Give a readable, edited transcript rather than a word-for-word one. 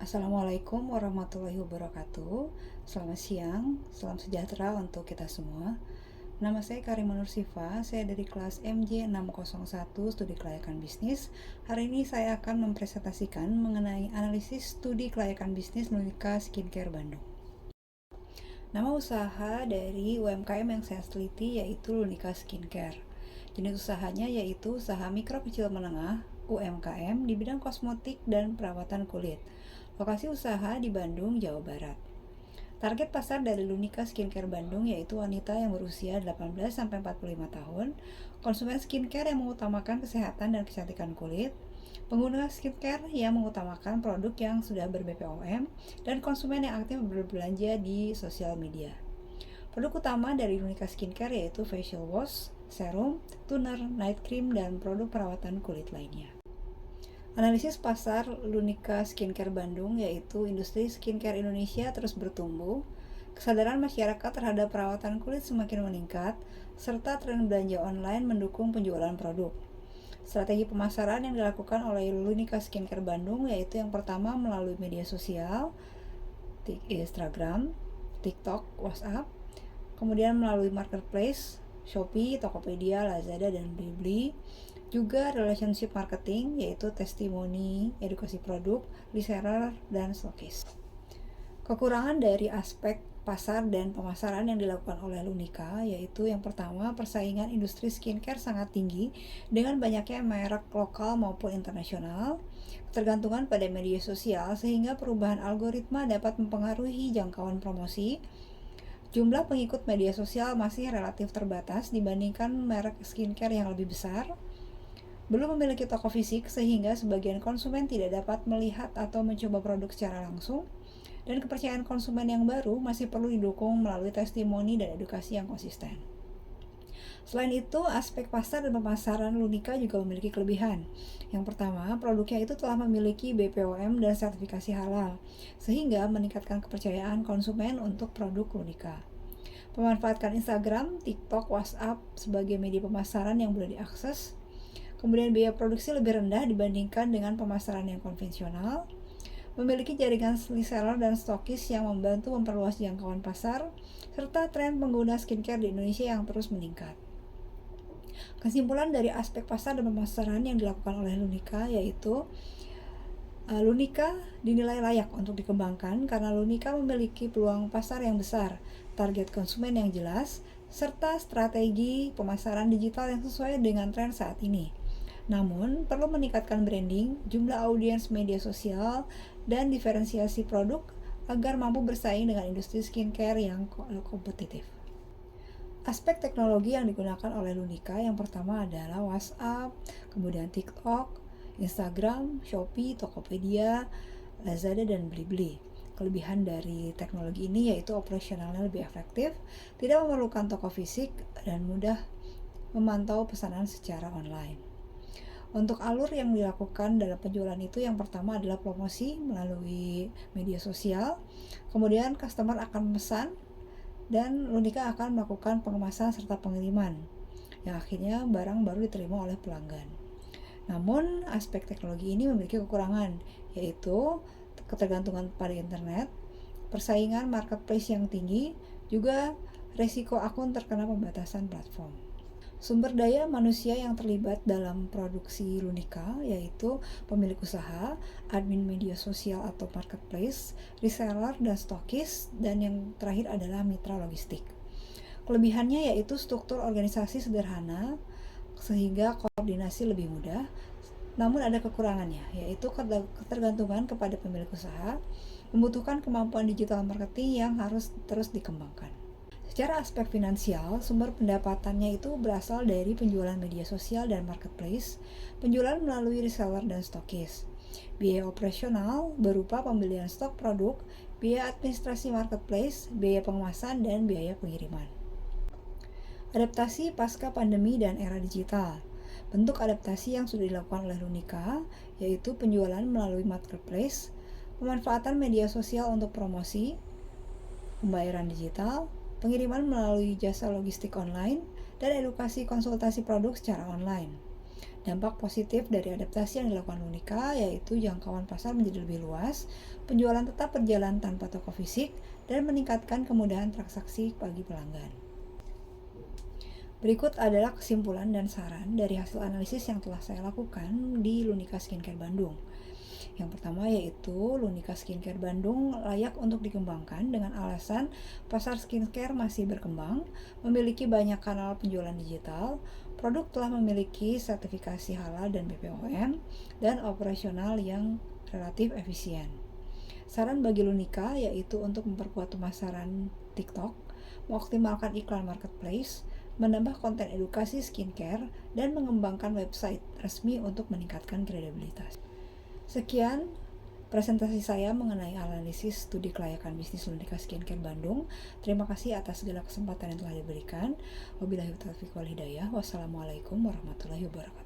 Assalamualaikum warahmatullahi wabarakatuh. Selamat siang, salam sejahtera untuk kita semua. Nama saya Karimah Nursifa, saya dari kelas MJ601 Studi Kelayakan Bisnis. Hari ini saya akan mempresentasikan mengenai analisis studi kelayakan bisnis Lunika Skincare Bandung. Nama usaha dari UMKM yang saya teliti yaitu Lunika Skincare. Jenis usahanya yaitu usaha mikro kecil menengah UMKM di bidang kosmetik dan perawatan kulit. Lokasi usaha di Bandung, Jawa Barat. Target pasar dari Lunika Skincare Bandung yaitu wanita yang berusia 18-45 tahun, konsumen skincare yang mengutamakan kesehatan dan kecantikan kulit, pengguna skincare yang mengutamakan produk yang sudah ber-BPOM, dan konsumen yang aktif berbelanja di sosial media. Produk utama dari Lunika Skincare yaitu facial wash, serum, toner, night cream, dan produk perawatan kulit lainnya. Analisis pasar Lunika Skincare Bandung yaitu industri skincare Indonesia terus bertumbuh, kesadaran masyarakat terhadap perawatan kulit semakin meningkat, serta tren belanja online mendukung penjualan produk. Strategi pemasaran yang dilakukan oleh Lunika Skincare Bandung yaitu yang pertama melalui media sosial, Instagram, TikTok, WhatsApp, kemudian melalui marketplace, Shopee, Tokopedia, Lazada, dan Blibli. Juga relationship marketing yaitu testimoni, edukasi produk, reseller, dan stokis. Kekurangan dari aspek pasar dan pemasaran yang dilakukan oleh Lunika yaitu yang pertama, persaingan industri skincare sangat tinggi dengan banyaknya merek lokal maupun internasional, ketergantungan pada media sosial sehingga perubahan algoritma dapat mempengaruhi jangkauan promosi. Jumlah pengikut media sosial masih relatif terbatas dibandingkan merek skincare yang lebih besar. Belum memiliki toko fisik sehingga sebagian konsumen tidak dapat melihat atau mencoba produk secara langsung, dan kepercayaan konsumen yang baru masih perlu didukung melalui testimoni dan edukasi yang konsisten. Selain itu, aspek pasar dan pemasaran Lunika juga memiliki kelebihan. Yang pertama, produknya itu telah memiliki BPOM dan sertifikasi halal, sehingga meningkatkan kepercayaan konsumen untuk produk Lunika. Memanfaatkan Instagram, TikTok, WhatsApp sebagai media pemasaran yang mudah diakses. Kemudian biaya produksi lebih rendah dibandingkan dengan pemasaran yang konvensional. Memiliki jaringan reseller dan stokis yang membantu memperluas jangkauan pasar, serta tren pengguna skincare di Indonesia yang terus meningkat. Kesimpulan dari aspek pasar dan pemasaran yang dilakukan oleh Lunika yaitu Lunika dinilai layak untuk dikembangkan karena Lunika memiliki peluang pasar yang besar, target konsumen yang jelas, serta strategi pemasaran digital yang sesuai dengan tren saat ini. Namun, perlu meningkatkan branding, jumlah audiens media sosial, dan diferensiasi produk agar mampu bersaing dengan industri skincare yang kompetitif. Aspek teknologi yang digunakan oleh Lunika yang pertama adalah WhatsApp, kemudian TikTok, Instagram, Shopee, Tokopedia, Lazada, dan Blibli. Kelebihan dari teknologi ini yaitu operasionalnya lebih efektif, tidak memerlukan toko fisik, dan mudah memantau pesanan secara online. Untuk alur yang dilakukan dalam penjualan itu yang pertama adalah promosi melalui media sosial, kemudian customer akan memesan, dan Lunika akan melakukan pengemasan serta pengiriman, yang akhirnya barang baru diterima oleh pelanggan. Namun, aspek teknologi ini memiliki kekurangan, yaitu ketergantungan pada internet, persaingan marketplace yang tinggi, juga resiko akun terkena pembatasan platform. Sumber daya manusia yang terlibat dalam produksi Lunika yaitu pemilik usaha, admin media sosial atau marketplace, reseller dan stokis, dan yang terakhir adalah mitra logistik. Kelebihannya yaitu struktur organisasi sederhana sehingga koordinasi lebih mudah. Namun ada kekurangannya yaitu ketergantungan kepada pemilik usaha, membutuhkan kemampuan digital marketing yang harus terus dikembangkan. Secara aspek finansial, sumber pendapatannya itu berasal dari penjualan media sosial dan marketplace, penjualan melalui reseller dan stokis. Biaya operasional berupa pembelian stok produk, biaya administrasi marketplace, biaya pengemasan, dan biaya pengiriman. Adaptasi pasca pandemi dan era digital. Bentuk adaptasi yang sudah dilakukan oleh Lunika yaitu penjualan melalui marketplace, pemanfaatan media sosial untuk promosi, pembayaran digital, pengiriman melalui jasa logistik online, dan edukasi konsultasi produk secara online. Dampak positif dari adaptasi yang dilakukan Lunika yaitu jangkauan pasar menjadi lebih luas, penjualan tetap berjalan tanpa toko fisik, dan meningkatkan kemudahan transaksi bagi pelanggan. Berikut adalah kesimpulan dan saran dari hasil analisis yang telah saya lakukan di Lunika Skincare Bandung. Yang pertama yaitu Lunika Skincare Bandung layak untuk dikembangkan dengan alasan pasar skincare masih berkembang, memiliki banyak kanal penjualan digital, produk telah memiliki sertifikasi halal dan BPOM, dan operasional yang relatif efisien. Saran bagi Lunika yaitu untuk memperkuat pemasaran TikTok, mengoptimalkan iklan marketplace, menambah konten edukasi skincare, dan mengembangkan website resmi untuk meningkatkan kredibilitas. Sekian presentasi saya mengenai analisis studi kelayakan bisnis Lunika Skincare Bandung. Terima kasih atas segala kesempatan yang telah diberikan. Wabillahi taufiq wal hidayah. Wassalamualaikum warahmatullahi wabarakatuh.